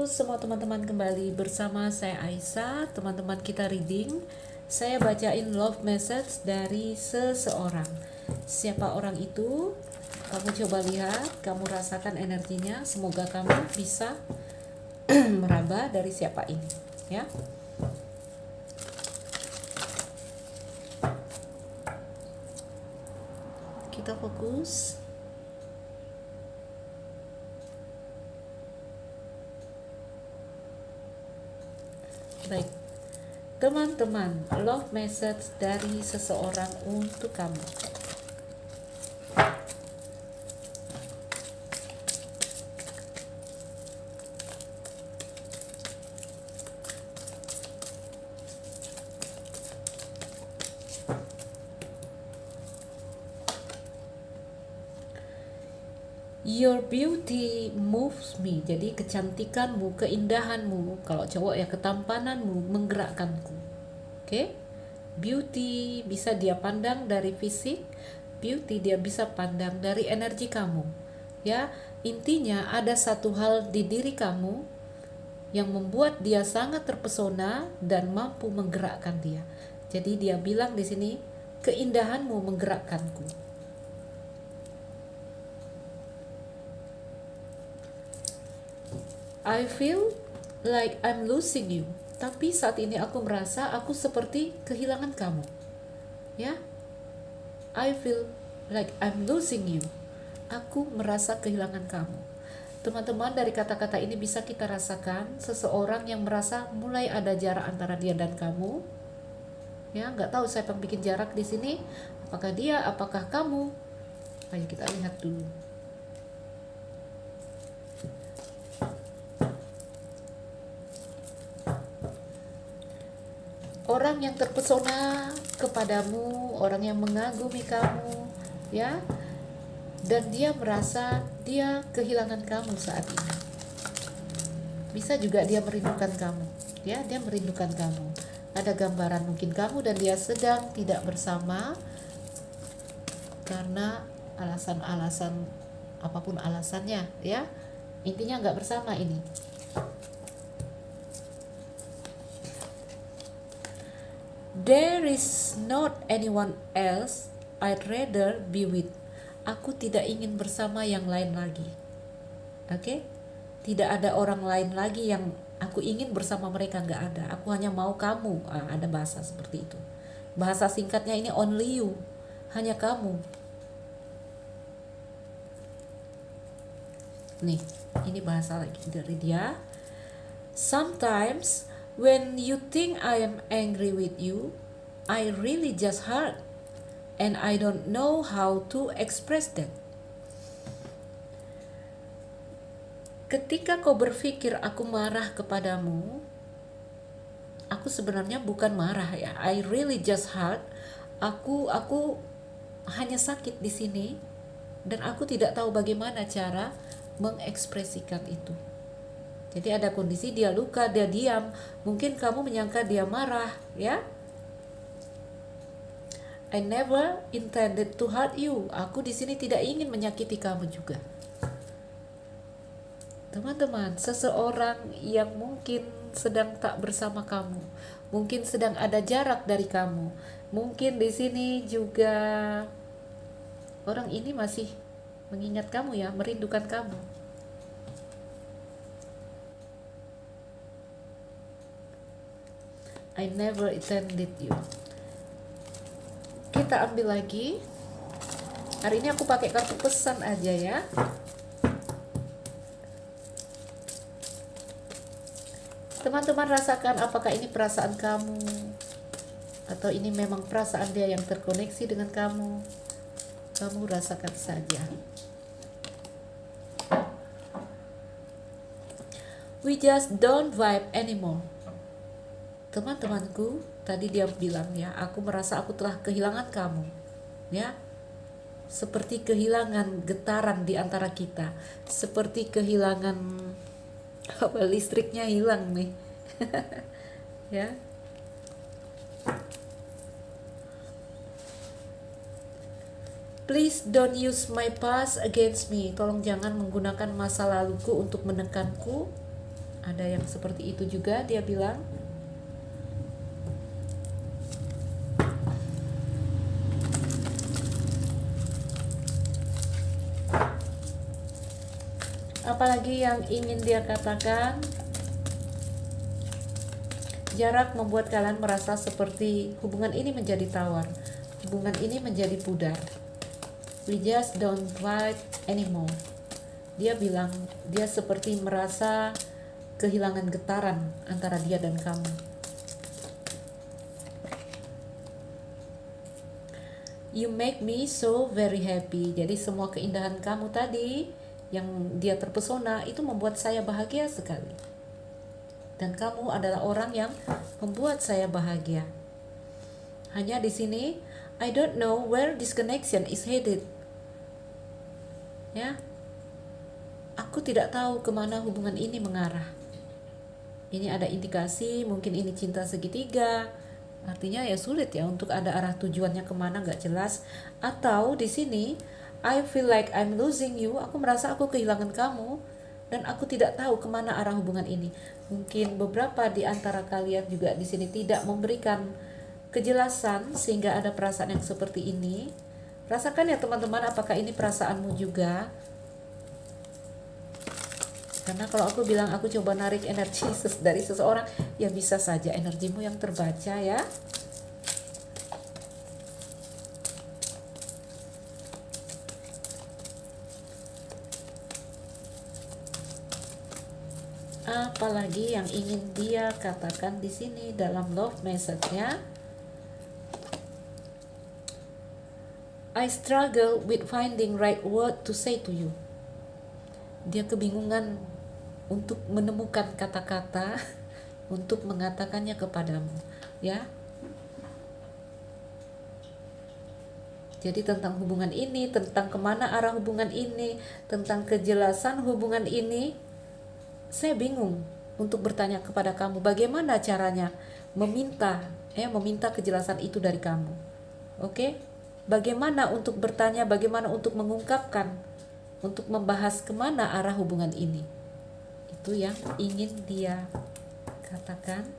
semua teman-teman, kembali bersama saya Aisyah. Teman-teman, kita reading. Saya bacain love message dari seseorang. Siapa orang itu? Kamu coba lihat, kamu rasakan energinya. Semoga kamu bisa meraba dari siapa ini, ya. Kita fokus. Baik, teman-teman, love message dari seseorang untuk kamu. Your beauty moves me. Jadi kecantikanmu, keindahanmu, kalau cowok ya ketampananmu menggerakkanku. Oke? Beauty bisa dia pandang dari fisik, beauty dia bisa pandang dari energi kamu. Ya, intinya ada satu hal di diri kamu yang membuat dia sangat terpesona dan mampu menggerakkan dia. Jadi dia bilang di sini, keindahanmu menggerakkanku. I feel like I'm losing you. Tapi saat ini aku merasa aku seperti kehilangan kamu. Ya. I feel like I'm losing you. Aku merasa kehilangan kamu. Teman-teman, dari kata-kata ini bisa kita rasakan seseorang yang merasa mulai ada jarak antara dia dan kamu. Ya, nggak tahu siapa yang bikin jarak di sini. Apakah dia, apakah kamu? Ayo kita lihat dulu. Orang yang terpesona kepadamu, orang yang mengagumi kamu, ya, dan dia merasa dia kehilangan kamu saat ini. Bisa juga dia merindukan kamu, ya, dia merindukan kamu. Ada gambaran mungkin kamu dan dia sedang tidak bersama karena alasan-alasan, apapun alasannya, ya, intinya nggak bersama ini. There is not anyone else I'd rather be with. Aku tidak ingin bersama yang lain lagi. Oke? Tidak ada orang lain lagi yang aku ingin bersama mereka, nggak ada. Aku hanya mau kamu. Ada bahasa seperti itu. Bahasa singkatnya ini only you. Hanya kamu. Nih, ini bahasa lagi dari dia. Sometimes when you think I am angry with you, I really just hurt, and I don't know how to express that. Ketika kau berpikir aku marah kepadamu, aku sebenarnya bukan marah ya. I really just hurt. Aku hanya sakit di sini, dan aku tidak tahu bagaimana cara mengekspresikan itu. Jadi ada kondisi dia luka, dia diam. Mungkin kamu menyangka dia marah, ya. I never intended to hurt you. Aku di sini tidak ingin menyakiti kamu juga. Teman-teman, seseorang yang mungkin sedang tak bersama kamu, mungkin sedang ada jarak dari kamu. Mungkin di sini juga orang ini masih mengingat kamu ya, merindukan kamu. I never intended you. Kita ambil lagi. Hari ini aku pakai kartu pesan aja ya. Teman-teman rasakan apakah ini perasaan kamu, atau ini memang perasaan dia yang terkoneksi dengan kamu. Kamu rasakan saja. We just don't vibe anymore. Teman-temanku, tadi dia bilang ya, aku merasa aku telah kehilangan kamu, ya, seperti kehilangan getaran di antara kita, seperti kehilangan listriknya hilang nih, ya. Please don't use my past against me. Tolong jangan menggunakan masa laluku untuk menekanku. Ada yang seperti itu juga, dia bilang. Apalagi yang ingin dia katakan? Jarak membuat kalian merasa seperti hubungan ini menjadi tawar. Hubungan ini menjadi pudar. We just don't fight anymore. Dia bilang, dia seperti merasa kehilangan getaran antara dia dan kamu. You make me so very happy. Jadi semua keindahan kamu tadi yang dia terpesona itu membuat saya bahagia sekali. Dan kamu adalah orang yang membuat saya bahagia. Hanya di sini, I don't know where this connection is headed. Ya, aku tidak tahu kemana hubungan ini mengarah. Ini ada indikasi, mungkin ini cinta segitiga. Artinya ya sulit ya untuk ada arah tujuannya kemana, nggak jelas. Atau di sini, I feel like I'm losing you. Aku merasa aku kehilangan kamu. Dan aku tidak tahu kemana arah hubungan ini. Mungkin beberapa di antara kalian juga di sini tidak memberikan kejelasan sehingga ada perasaan yang seperti ini. Rasakan ya teman-teman, apakah ini perasaanmu juga? Karena kalau aku bilang aku coba narik energi dari seseorang, ya bisa saja energimu yang terbaca ya. Apalagi yang ingin dia katakan di sini dalam love message-nya? I struggle with finding right word to say to you. Dia kebingungan untuk menemukan kata-kata untuk mengatakannya kepadamu, ya. Jadi tentang hubungan ini, tentang kemana arah hubungan ini, tentang kejelasan hubungan ini, saya bingung untuk bertanya kepada kamu bagaimana caranya meminta kejelasan itu dari kamu. Oke? Bagaimana untuk bertanya, bagaimana untuk mengungkapkan, untuk membahas kemana arah hubungan ini. Itu yang ingin dia katakan.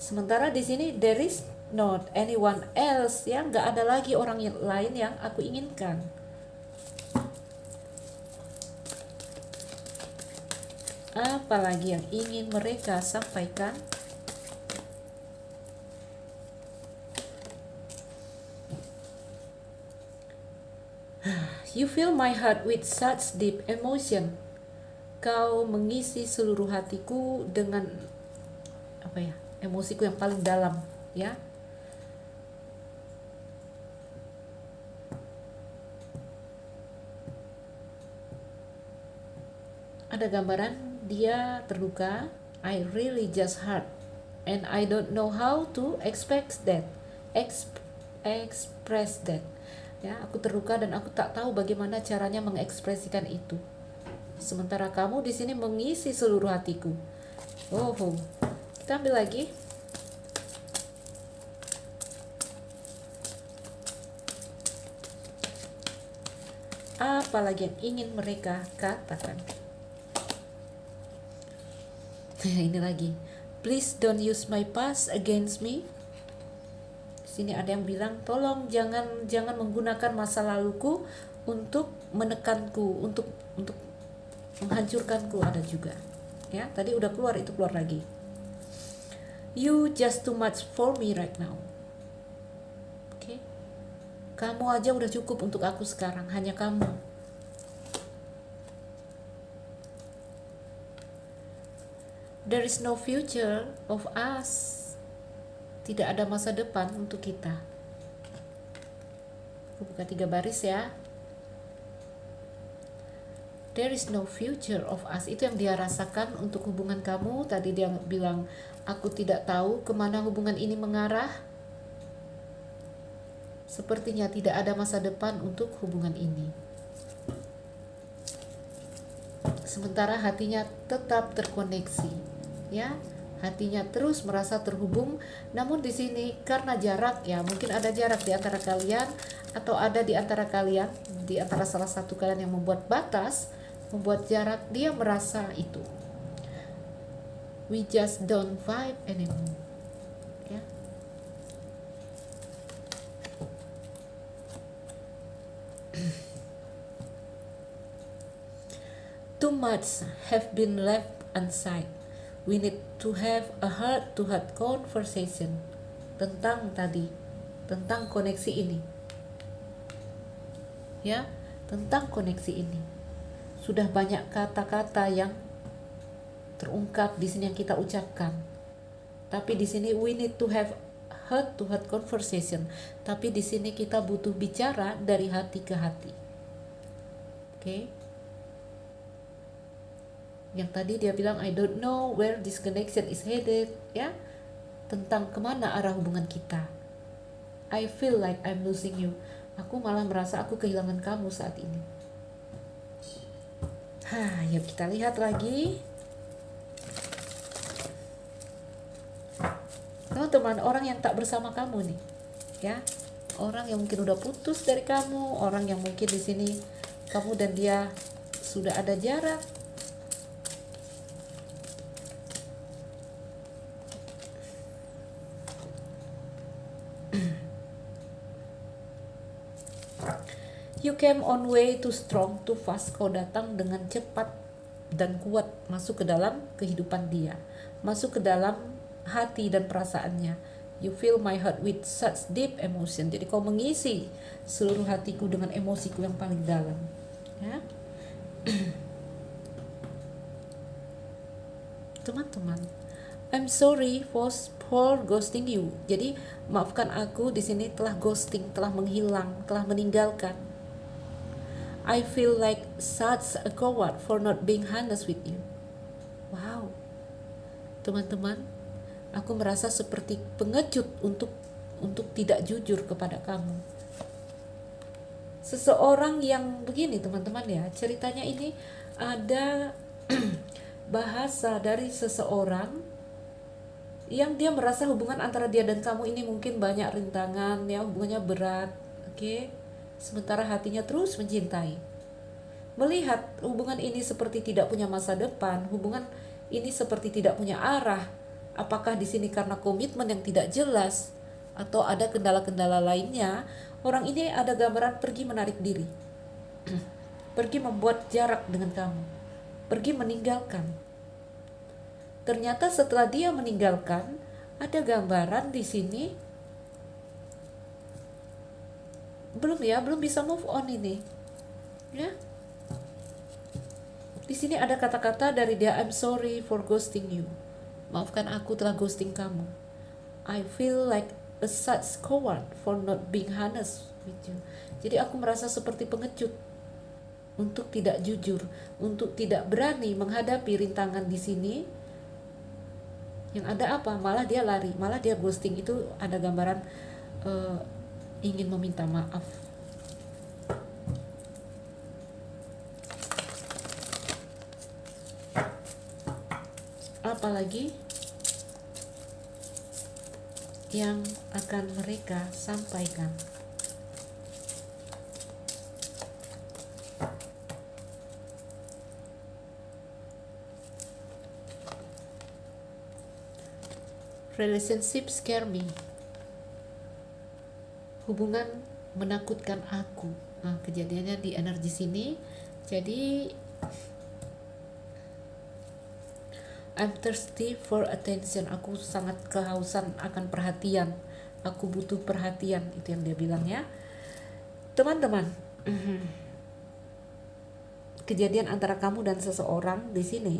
Sementara di sini there is not anyone else, ya, nggak ada lagi orang lain yang aku inginkan. Apalagi yang ingin mereka sampaikan? You fill my heart with such deep emotion. Kau mengisi seluruh hatiku dengan emosiku yang paling dalam, ya. Ada gambaran dia terluka. I really just hurt and I don't know how to express that. Ya, aku terluka dan aku tak tahu bagaimana caranya mengekspresikan itu. Sementara kamu di sini mengisi seluruh hatiku. Kita ambil lagi. Apalagi yang ingin mereka katakan? Ini lagi. Please don't use my past against me. Sini ada yang bilang, tolong jangan menggunakan masa laluku untuk menekanku, untuk menghancurkanku. Ada juga. Ya, tadi udah keluar, itu keluar lagi. You just too much for me right now. Oke. Kamu aja udah cukup untuk aku sekarang, hanya kamu. There is no future of us. Tidak ada masa depan untuk kita. Aku buka 3 baris ya. There is no future of us. Itu yang dia rasakan untuk hubungan kamu. Tadi dia bilang, aku tidak tahu kemana hubungan ini mengarah. Sepertinya tidak ada masa depan untuk hubungan ini. Sementara hatinya tetap terkoneksi. Ya, hatinya terus merasa terhubung, namun di sini karena jarak, ya, mungkin ada jarak di antara kalian, atau ada di antara kalian, di antara salah satu kalian yang membuat batas, membuat jarak, dia merasa itu. We just don't vibe anymore. Ya. Too much have been left unsaid. We need to have a heart-to-heart conversation tentang tadi, tentang koneksi ini. Ya, tentang koneksi ini. Sudah banyak kata-kata yang terungkap di sini yang kita ucapkan. Tapi di sini we need to have heart-to-heart conversation. Tapi di sini kita butuh bicara dari hati ke hati. Oke? Yang tadi dia bilang I don't know where this connection is headed, ya, tentang kemana arah hubungan kita. I feel like I'm losing you. Aku malah merasa aku kehilangan kamu saat ini. Yuk kita lihat lagi. Teman-teman, orang yang tak bersama kamu nih, ya, orang yang mungkin udah putus dari kamu, orang yang mungkin di sini kamu dan dia sudah ada jarak. You came on way too strong, too fast. Kau datang dengan cepat dan kuat masuk ke dalam kehidupan dia, masuk ke dalam hati dan perasaannya. You fill my heart with such deep emotion. Jadi kau mengisi seluruh hatiku dengan emosiku yang paling dalam. Ya, teman-teman. I'm sorry for ghosting you. Jadi maafkan aku di sini telah ghosting, telah menghilang, telah meninggalkan. I feel like such a coward for not being honest with you. Wow, teman-teman, aku merasa seperti pengecut untuk tidak jujur kepada kamu. Seseorang yang begini, teman-teman, ya, ceritanya ini ada bahasa dari seseorang yang dia merasa hubungan antara dia dan kamu ini mungkin banyak rintangan, ya, hubungannya berat, oke? Sementara hatinya terus mencintai. Melihat hubungan ini seperti tidak punya masa depan, hubungan ini seperti tidak punya arah. Apakah di sini karena komitmen yang tidak jelas atau ada kendala-kendala lainnya? Orang ini ada gambaran pergi menarik diri. Pergi membuat jarak dengan kamu. Pergi meninggalkan. Ternyata setelah dia meninggalkan, ada gambaran di sini belum bisa move on ini, ya. Di sini ada kata-kata dari dia, I'm sorry for ghosting you. Maafkan aku telah ghosting kamu. I feel like a such coward for not being honest with you. Jadi aku merasa seperti pengecut untuk tidak jujur, untuk tidak berani menghadapi rintangan di sini. Yang ada apa? Malah dia lari, malah dia ghosting. Itu ada gambaran ingin meminta maaf. Apalagi yang akan mereka sampaikan. Relationship scare me. Hubungan menakutkan aku. Nah, kejadiannya di energi sini. Jadi I'm thirsty for attention. Aku sangat kehausan akan perhatian. Aku butuh perhatian. Itu yang dia bilang, ya. Teman-teman, kejadian antara kamu dan seseorang di sini.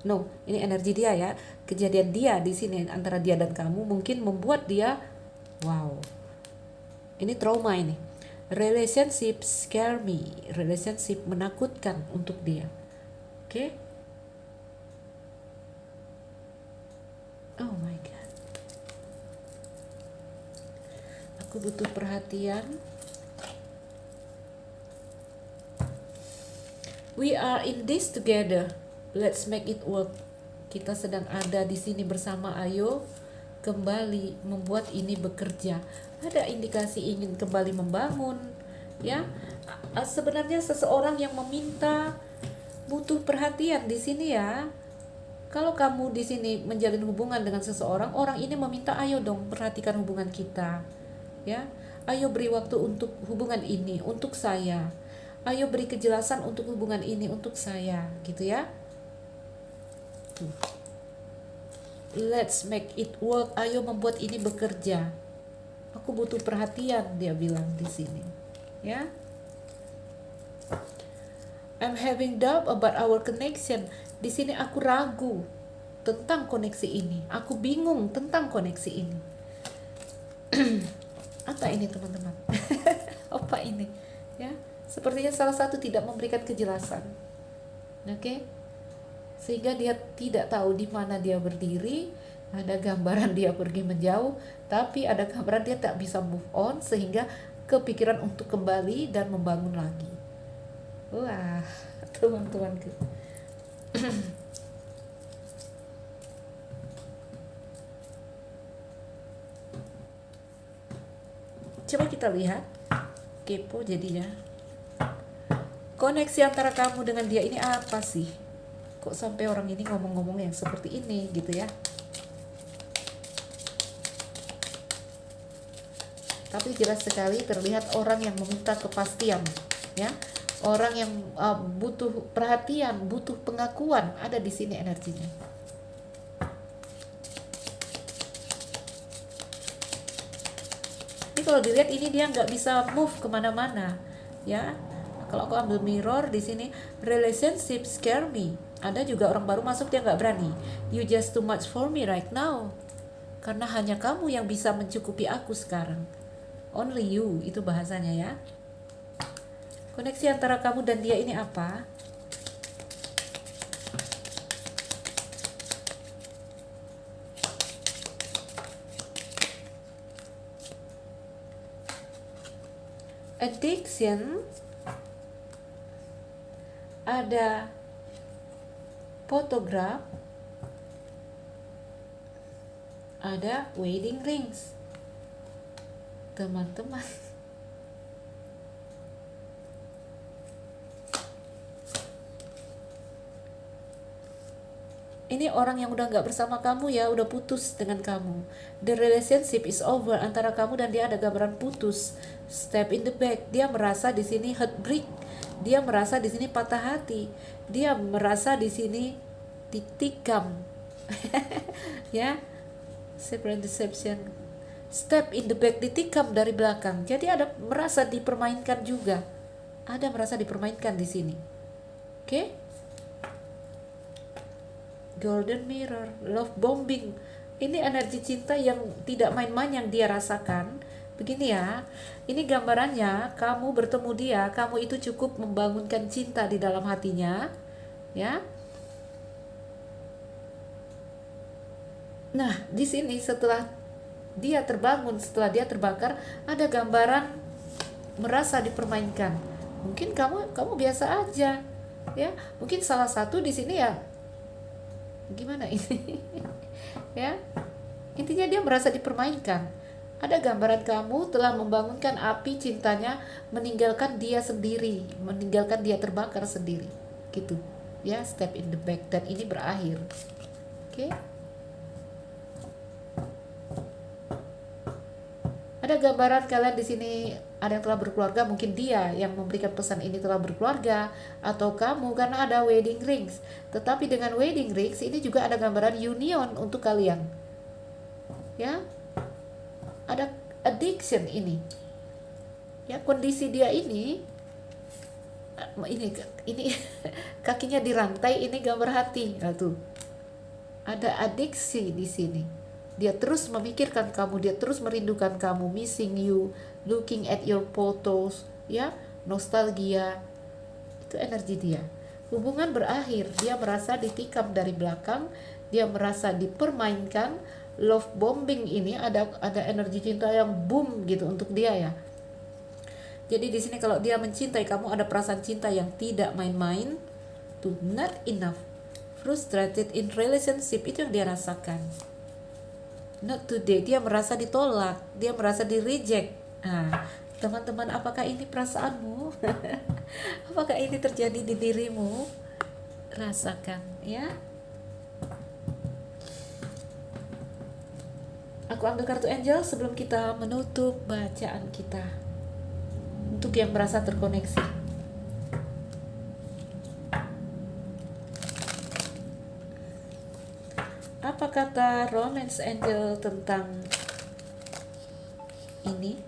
No, ini energi dia, ya. Kejadian dia di sini antara dia dan kamu mungkin membuat dia wow. Ini trauma ini. Relationship scare me. Relationship menakutkan untuk dia. Oke? Oh my God. Aku butuh perhatian. We are in this together. Let's make it work. Kita sedang ada di sini bersama. Ayo kembali membuat ini bekerja. Ada indikasi ingin kembali membangun, ya. Sebenarnya seseorang yang meminta butuh perhatian di sini, ya. Kalau kamu di sini menjalin hubungan dengan seseorang, orang ini meminta, ayo dong perhatikan hubungan kita, ya. Ayo beri waktu untuk hubungan ini, untuk saya. Ayo beri kejelasan untuk hubungan ini, untuk saya, gitu ya. Let's make it work. Ayo membuat ini bekerja. Aku butuh perhatian, dia bilang di sini, ya. I'm having doubt about our connection. Di sini aku ragu tentang koneksi ini. Aku bingung tentang koneksi ini. Apa ini, teman-teman? Apa ini? Ya, sepertinya salah satu tidak memberikan kejelasan. Oke? Sehingga dia tidak tahu di mana dia berdiri. Ada gambaran dia pergi menjauh, tapi ada gambaran dia tak bisa move on, sehingga kepikiran untuk kembali dan membangun lagi. Wah, teman-temanku. Coba kita lihat, kepo jadinya. Koneksi antara kamu dengan dia ini apa sih? Kok sampai orang ini ngomong-ngomong yang seperti ini gitu ya? Tapi jelas sekali terlihat orang yang meminta kepastian, ya. Orang yang butuh perhatian, butuh pengakuan, ada di sini energinya. Ini kalau dilihat ini dia nggak bisa move kemana-mana, ya. Kalau aku ambil mirror di sini, relationship scare me. Ada juga orang baru masuk dia nggak berani. You just too much for me right now. Karena hanya kamu yang bisa mencukupi aku sekarang. Only you, itu bahasanya ya. Koneksi antara kamu dan dia ini apa? Addiction, ada photograph, ada wedding rings. Teman-teman, ini orang yang udah nggak bersama kamu ya, udah putus dengan kamu. The relationship is over antara kamu dan dia, ada gambaran putus. Step in the back, dia merasa di sini heartbreak, dia merasa di sini patah hati, dia merasa di sini ditikam, ya, separate deception. Step in the back, ditikam dari belakang. Jadi ada merasa dipermainkan juga, ada merasa dipermainkan di sini. Oke? Golden mirror, love bombing. Ini energi cinta yang tidak main-main yang dia rasakan. Begini ya, ini gambarannya, kamu bertemu dia, kamu itu cukup membangunkan cinta di dalam hatinya, ya. Nah, di sini setelah dia terbangun, setelah dia terbakar, ada gambaran merasa dipermainkan. Mungkin kamu biasa aja, ya. Mungkin salah satu di sini ya, gimana ini, ya. Intinya dia merasa dipermainkan. Ada gambaran kamu telah membangunkan api cintanya, meninggalkan dia sendiri, meninggalkan dia terbakar sendiri, gitu, ya. Step in the back, dan ini berakhir. Oke. Ada gambaran kalian di sini ada yang telah berkeluarga, mungkin dia yang memberikan pesan ini telah berkeluarga, atau kamu karena ada wedding rings. Tetapi dengan wedding rings ini juga ada gambaran union untuk kalian. Ya. Ada addiction ini. Ya, kondisi dia ini kakinya dirantai, ini gambar hati. Nah, tuh. Ada adiksi di sini. Dia terus memikirkan kamu, dia terus merindukan kamu, missing you, looking at your photos, ya, nostalgia. Itu energi dia. Hubungan berakhir, dia merasa ditikam dari belakang, dia merasa dipermainkan. Love bombing ini ada energi cinta yang boom gitu untuk dia ya. Jadi di sini kalau dia mencintai kamu, ada perasaan cinta yang tidak main-main. To not enough, frustrated in relationship, itu yang dia rasakan. Not today, dia merasa ditolak, dia merasa di reject. Nah, teman-teman, apakah ini perasaanmu? Apakah ini terjadi di dirimu? Rasakan, ya. Aku ambil kartu angel sebelum kita menutup bacaan kita. Untuk yang merasa terkoneksi. Apa kata romance angel tentang ini?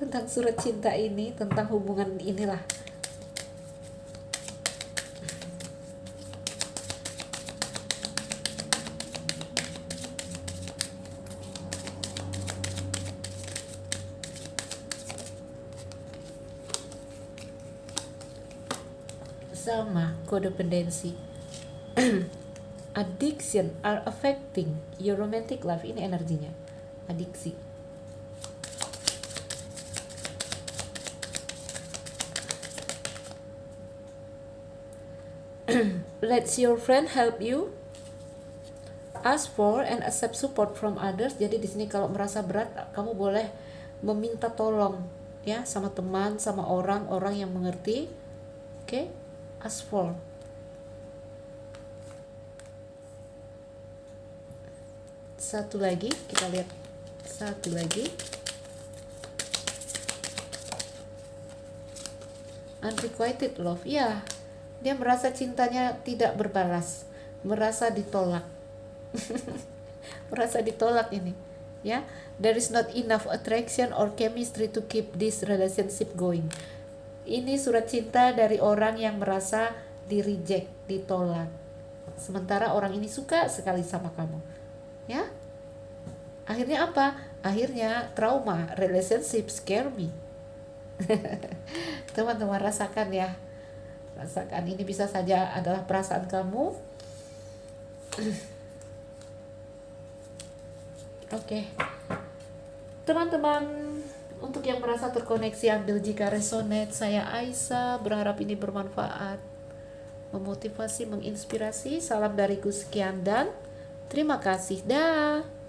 Tentang surat cinta ini, tentang hubungan inilah. Sama, codependency. Addiction are affecting your romantic life. Ini energinya, adiksi. Let your friend help you. Ask for and accept support from others. Jadi di sini kalau merasa berat, kamu boleh meminta tolong ya sama teman, sama orang-orang yang mengerti. Oke, ask for. Satu lagi, kita lihat satu lagi. Unrequited love, ya, dia merasa cintanya tidak berbalas, merasa ditolak. Merasa ditolak ini, ya. There is not enough attraction or chemistry to keep this relationship going. Ini surat cinta dari orang yang merasa di reject, ditolak. Sementara orang ini suka sekali sama kamu, ya. Akhirnya apa? Akhirnya trauma, relationship scare me. Teman-teman rasakan ya, rasakan, ini bisa saja adalah perasaan kamu. Oke. Teman-teman, untuk yang merasa terkoneksi, ambil jika resonate. Saya Aisyah, berharap ini bermanfaat, memotivasi, menginspirasi. Salam dariku sekian dan terima kasih. Dah.